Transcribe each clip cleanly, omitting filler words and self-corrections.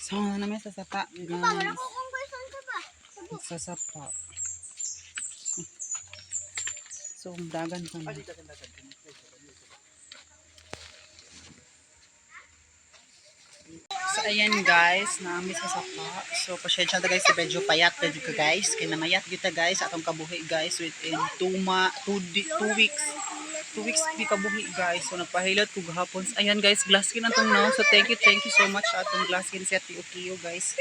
So, namin sa sapa, guys. Sa sapa. So, dagan pa na. So, ayan guys, namin sa sapa. So, pasyensya na guys, si medyo payat na dito guys. Kinamayat kita guys, atong kabuhi guys within 2 weeks. 2 weeks di kabuhi guys. So, nagpahilot ko gahapon. Ayan guys, glass skin atong now. So, thank you so much atong glass skin sa Tiyo guys.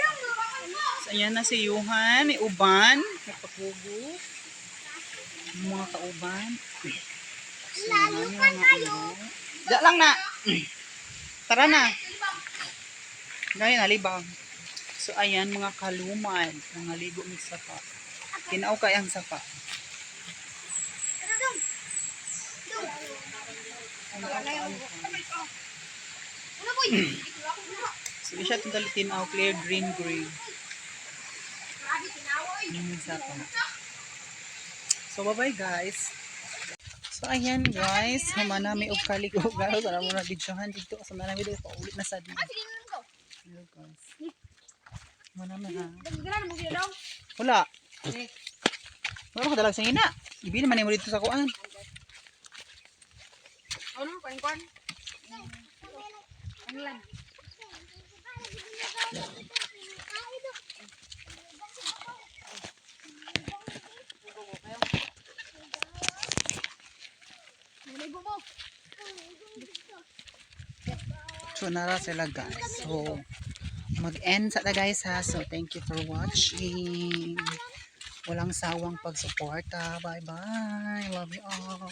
So, ayan na si Yuhan, ni Uban, nagpakugo. Mga kauban. So, namin mga ilo. Da lang na. Tara na. Gaya nalibang. So, ayan mga kalumad. Mga ligo ng sapa. Kinao kay ang sapa. So, siya itong talitinaw. Clear green. Yung sapa. So, bye-bye guys. So, ayan guys. Humanami og kaligo. Garo, para mo na videohan dito. So, manami dito. Paulit na sa dito. Hello guys. Humanami ha. Wala. Wala ko dalag sa ina. Ibi naman mo dito sa kuan. Ano mo, kuan? Ano lang? So, nara sila guys. So, mag-end sa guys ha. So, thank you for watching. Walang sawang pagsuporta. Bye-bye. Love you all.